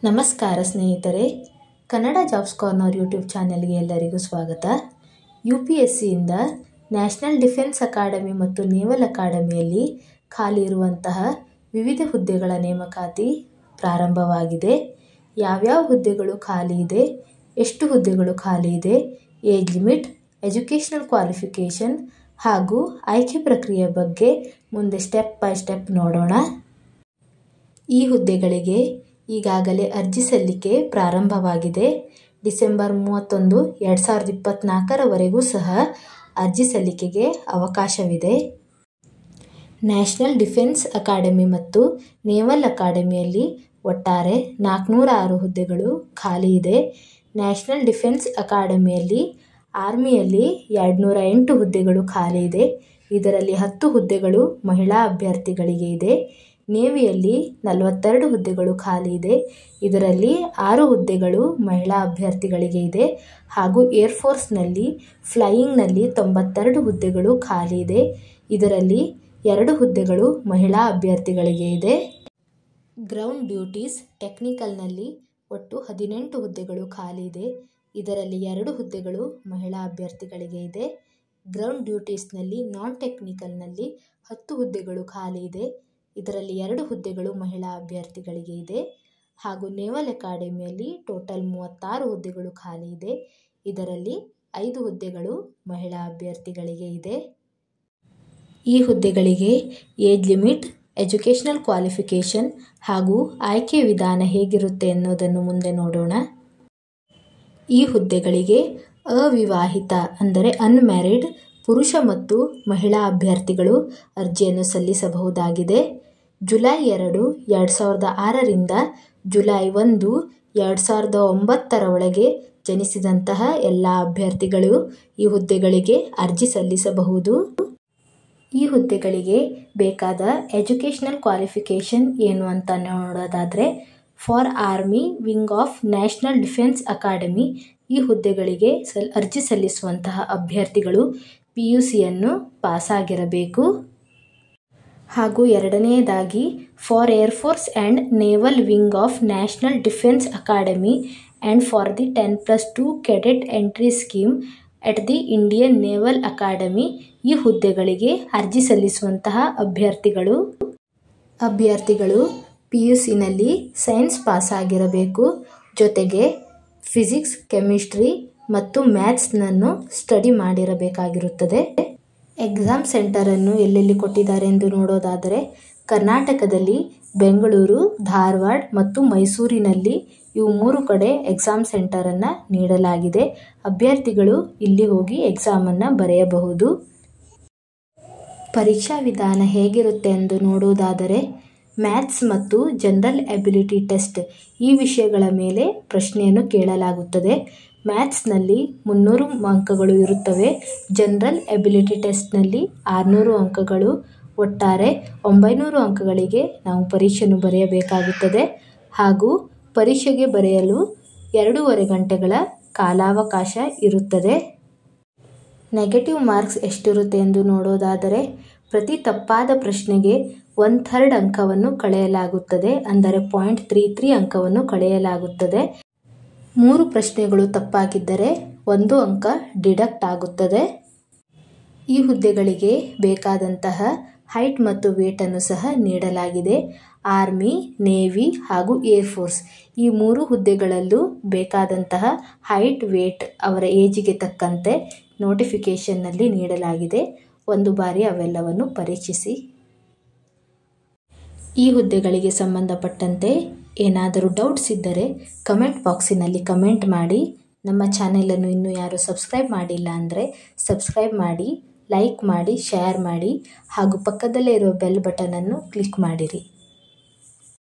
ನಮಸ್ಕಾರ ಸ್ನೇಹಿತರೆ, Kannada jobs corner YouTube ಚಾನೆಲ್ಗೆ ಎಲ್ಲರಿಗೂ ಸ್ವಾಗತ. UPSCಯಿಂದ ನ್ಯಾಷನಲ್ ಡಿಫೆನ್ಸ್ ಅಕಾಡೆಮಿ ಮತ್ತು ನೇವಲ್ ಅಕಾಡೆಮಿಯಲ್ಲಿ ಖಾಲಿ ಇರುವಂತಹ ವಿವಿಧ ಹುದ್ದೆಗಳ ನೇಮಕಾತಿ ಪ್ರಾರಂಭವಾಗಿದೆ. ಯಾವ್ಯಾವ ಹುದ್ದೆಗಳು ಖಾಲಿ ಇದೆ, ಎಷ್ಟು ಹುದ್ದೆಗಳು ಖಾಲಿ ಇದೆ, ಏಜ್ ಲಿಮಿಟ್, ಎಜುಕೇಷನಲ್ ಕ್ವಾಲಿಫಿಕೇಷನ್ ಹಾಗೂ ಆಯ್ಕೆ ಪ್ರಕ್ರಿಯೆ ಬಗ್ಗೆ ಮುಂದೆ ಸ್ಟೆಪ್ ಬೈ ಸ್ಟೆಪ್ ನೋಡೋಣ. ಈ ಹುದ್ದೆಗಳಿಗೆ ಈಗಾಗಲೇ ಅರ್ಜಿ ಸಲ್ಲಿಕೆ ಪ್ರಾರಂಭವಾಗಿದೆ. ಡಿಸೆಂಬರ್ 31, 2024 ಸಹ ಅರ್ಜಿ ಸಲ್ಲಿಕೆಗೆ ಅವಕಾಶವಿದೆ. ನ್ಯಾಷನಲ್ ಡಿಫೆನ್ಸ್ ಅಕಾಡೆಮಿ ಮತ್ತು ನೇವಲ್ ಅಕಾಡೆಮಿಯಲ್ಲಿ ಒಟ್ಟಾರೆ 406 ಹುದ್ದೆಗಳು ಖಾಲಿ ಇದೆ. ನ್ಯಾಷನಲ್ ಡಿಫೆನ್ಸ್ ಅಕಾಡೆಮಿಯಲ್ಲಿ ಆರ್ಮಿಯಲ್ಲಿ 208 ಹುದ್ದೆಗಳು ಖಾಲಿ ಇದೆ. ಇದರಲ್ಲಿ 10 ಹುದ್ದೆಗಳು ಮಹಿಳಾ ಅಭ್ಯರ್ಥಿಗಳಿಗೆ ಇದೆ. ನೇವಿಯಲ್ಲಿ 42 ಹುದ್ದೆಗಳು ಖಾಲಿ ಇದೆ. ಇದರಲ್ಲಿ 6 ಹುದ್ದೆಗಳು ಮಹಿಳಾ ಅಭ್ಯರ್ಥಿಗಳಿಗೆ ಇದೆ. ಹಾಗೂ ಏರ್ಫೋರ್ಸ್ನಲ್ಲಿ ಫ್ಲೈಯಿಂಗ್ನಲ್ಲಿ 92 ಹುದ್ದೆಗಳು ಖಾಲಿ ಇದೆ. ಇದರಲ್ಲಿ 2 ಹುದ್ದೆಗಳು ಮಹಿಳಾ ಅಭ್ಯರ್ಥಿಗಳಿಗೆ ಇದೆ. ಗ್ರೌಂಡ್ ಡ್ಯೂಟೀಸ್ ಟೆಕ್ನಿಕಲ್ನಲ್ಲಿ ಒಟ್ಟು 18 ಹುದ್ದೆಗಳು ಖಾಲಿ ಇದೆ. ಇದರಲ್ಲಿ 2 ಹುದ್ದೆಗಳು ಮಹಿಳಾ ಅಭ್ಯರ್ಥಿಗಳಿಗೆ ಇದೆ. ಗ್ರೌಂಡ್ ಡ್ಯೂಟೀಸ್ನಲ್ಲಿ ನಾನ್ ಟೆಕ್ನಿಕಲ್ನಲ್ಲಿ 10 ಹುದ್ದೆಗಳು ಖಾಲಿ ಇದೆ. ಇದರಲ್ಲಿ 2 ಹುದ್ದೆಗಳು ಮಹಿಳಾ ಅಭ್ಯರ್ಥಿಗಳಿಗೆ ಇದೆ. ಹಾಗೂ ನೇವಲ್ ಅಕಾಡೆಮಿಯಲ್ಲಿ ಟೋಟಲ್ 36 ಹುದ್ದೆಗಳು ಖಾಲಿ ಇದೆ. ಇದರಲ್ಲಿ 5 ಹುದ್ದೆಗಳು ಮಹಿಳಾ ಅಭ್ಯರ್ಥಿಗಳಿಗೆ ಇದೆ. ಈ ಹುದ್ದೆಗಳಿಗೆ ಏಜ್ ಲಿಮಿಟ್, ಎಜುಕೇಷನಲ್ ಕ್ವಾಲಿಫಿಕೇಷನ್ ಹಾಗೂ ಆಯ್ಕೆ ವಿಧಾನ ಹೇಗಿರುತ್ತೆ ಅನ್ನೋದನ್ನು ಮುಂದೆ ನೋಡೋಣ. ಈ ಹುದ್ದೆಗಳಿಗೆ ಅವಿವಾಹಿತ ಅಂದರೆ ಅನ್ಮ್ಯಾರಿಡ್ ಪುರುಷ ಮತ್ತು ಮಹಿಳಾ ಅಭ್ಯರ್ಥಿಗಳು ಅರ್ಜಿಯನ್ನು ಸಲ್ಲಿಸಬಹುದಾಗಿದೆ. ಜುಲೈ 2, 2006 ಜುಲೈ 1, 2009 ಒಳಗೆ ಜನಿಸಿದಂತಹ ಎಲ್ಲ ಅಭ್ಯರ್ಥಿಗಳು ಈ ಹುದ್ದೆಗಳಿಗೆ ಅರ್ಜಿ ಸಲ್ಲಿಸಬಹುದು. ಈ ಹುದ್ದೆಗಳಿಗೆ ಬೇಕಾದ ಎಜುಕೇಷನಲ್ ಕ್ವಾಲಿಫಿಕೇಷನ್ ಏನು ಅಂತ ನೋಡೋದಾದರೆ, for army wing of national defence academy ಈ ಹುದ್ದೆಗಳಿಗೆ ಅರ್ಜಿ ಸಲ್ಲಿಸುವಂತಹ ಅಭ್ಯರ್ಥಿಗಳು PUCಯನ್ನು ಪಾಸಾಗಿರಬೇಕು. ಹಾಗೂ ಎರಡನೆಯದಾಗಿ for air force and naval wing of national defence academy and for the 10+2 cadet entry scheme at the Indian naval academy ಈ ಹುದ್ದೆಗಳಿಗೆ ಅರ್ಜಿ ಸಲ್ಲಿಸುವಂತಹ ಅಭ್ಯರ್ಥಿಗಳು PUCನಲ್ಲಿ ಸೈನ್ಸ್ ಪಾಸಾಗಿರಬೇಕು. ಜೊತೆಗೆ ಫಿಸಿಕ್ಸ್, ಕೆಮಿಸ್ಟ್ರಿ ಮತ್ತು ಮ್ಯಾಥ್ಸ್ನನ್ನು ಸ್ಟಡಿ ಮಾಡಿರಬೇಕಾಗಿರುತ್ತದೆ. ಎಕ್ಸಾಮ್ ಸೆಂಟರನ್ನು ಎಲ್ಲೆಲ್ಲಿ ಕೊಟ್ಟಿದ್ದಾರೆ ಎಂದು ನೋಡೋದಾದರೆ, ಕರ್ನಾಟಕದಲ್ಲಿ ಬೆಂಗಳೂರು, ಧಾರವಾಡ ಮತ್ತು ಮೈಸೂರಿನಲ್ಲಿ ಇವು 3 ಕಡೆ ಎಕ್ಸಾಮ್ ಸೆಂಟರನ್ನು ನೀಡಲಾಗಿದೆ. ಅಭ್ಯರ್ಥಿಗಳು ಇಲ್ಲಿ ಹೋಗಿ ಎಕ್ಸಾಮನ್ನು ಬರೆಯಬಹುದು. ಪರೀಕ್ಷಾ ವಿಧಾನ ಹೇಗಿರುತ್ತೆ ಎಂದು ನೋಡುವುದಾದರೆ, ಮ್ಯಾಥ್ಸ್ ಮತ್ತು ಜನರಲ್ ಎಬಿಲಿಟಿ ಟೆಸ್ಟ್ ಈ ವಿಷಯಗಳ ಮೇಲೆ ಪ್ರಶ್ನೆಯನ್ನು ಕೇಳಲಾಗುತ್ತದೆ. ಮ್ಯಾಥ್ಸ್ನಲ್ಲಿ 300 ಅಂಕಗಳು ಇರುತ್ತವೆ. ಜನರಲ್ ಎಬಿಲಿಟಿ ಟೆಸ್ಟ್ನಲ್ಲಿ 600 ಅಂಕಗಳು. ಒಟ್ಟಾರೆ 900 ಅಂಕಗಳಿಗೆ ನಾವು ಪರೀಕ್ಷೆಯನ್ನು ಬರೆಯಬೇಕಾಗುತ್ತದೆ. ಹಾಗೂ ಪರೀಕ್ಷೆಗೆ ಬರೆಯಲು 2.5 ಗಂಟೆಗಳ ಕಾಲಾವಕಾಶ ಇರುತ್ತದೆ. ನೆಗೆಟಿವ್ ಮಾರ್ಕ್ಸ್ ಎಷ್ಟಿರುತ್ತೆ ಎಂದು ನೋಡೋದಾದರೆ, ಪ್ರತಿ ತಪ್ಪಾದ ಪ್ರಶ್ನೆಗೆ 1/3 ಅಂಕವನ್ನು ಕಳೆಯಲಾಗುತ್ತದೆ. ಅಂದರೆ 0.33 ಅಂಕವನ್ನು ಕಳೆಯಲಾಗುತ್ತದೆ. 3 ಪ್ರಶ್ನೆಗಳು ತಪ್ಪಾಗಿದ್ದರೆ 1 ಅಂಕ ಡಿಡಕ್ಟ್ ಆಗುತ್ತದೆ. ಈ ಹುದ್ದೆಗಳಿಗೆ ಬೇಕಾದಂತಹ ಹೈಟ್ ಮತ್ತು ವೇಟನ್ನು ಸಹ ನೀಡಲಾಗಿದೆ. ಆರ್ಮಿ, ನೇವಿ ಹಾಗೂ ಏರ್ಫೋರ್ಸ್ ಈ 3 ಹುದ್ದೆಗಳಲ್ಲೂ ಬೇಕಾದಂತಹ ಹೈಟ್, ವೇಟ್ ಅವರ ಏಜಿಗೆ ತಕ್ಕಂತೆ ನೋಟಿಫಿಕೇಷನ್ನಲ್ಲಿ ನೀಡಲಾಗಿದೆ. ಒಂದು ಬಾರಿ ಅವೆಲ್ಲವನ್ನು ಪರೀಕ್ಷಿಸಿ. ಈ ಹುದ್ದೆಗಳಿಗೆ ಸಂಬಂಧಪಟ್ಟಂತೆ ಏನಾದರೂ ಡೌಟ್ಸ್ ಇದ್ದರೆ ಕಮೆಂಟ್ ಬಾಕ್ಸಿನಲ್ಲಿ ಕಮೆಂಟ್ ಮಾಡಿ. ನಮ್ಮ ಚಾನೆಲನ್ನು ಇನ್ನೂ ಯಾರು ಸಬ್ಸ್ಕ್ರೈಬ್ ಮಾಡಿಲ್ಲ ಅಂದರೆ ಸಬ್ಸ್ಕ್ರೈಬ್ ಮಾಡಿ, ಲೈಕ್ ಮಾಡಿ, ಶೇರ್ ಮಾಡಿ ಹಾಗೂ ಪಕ್ಕದಲ್ಲೇ ಇರುವ ಬೆಲ್ ಬಟನನ್ನು ಕ್ಲಿಕ್ ಮಾಡಿರಿ.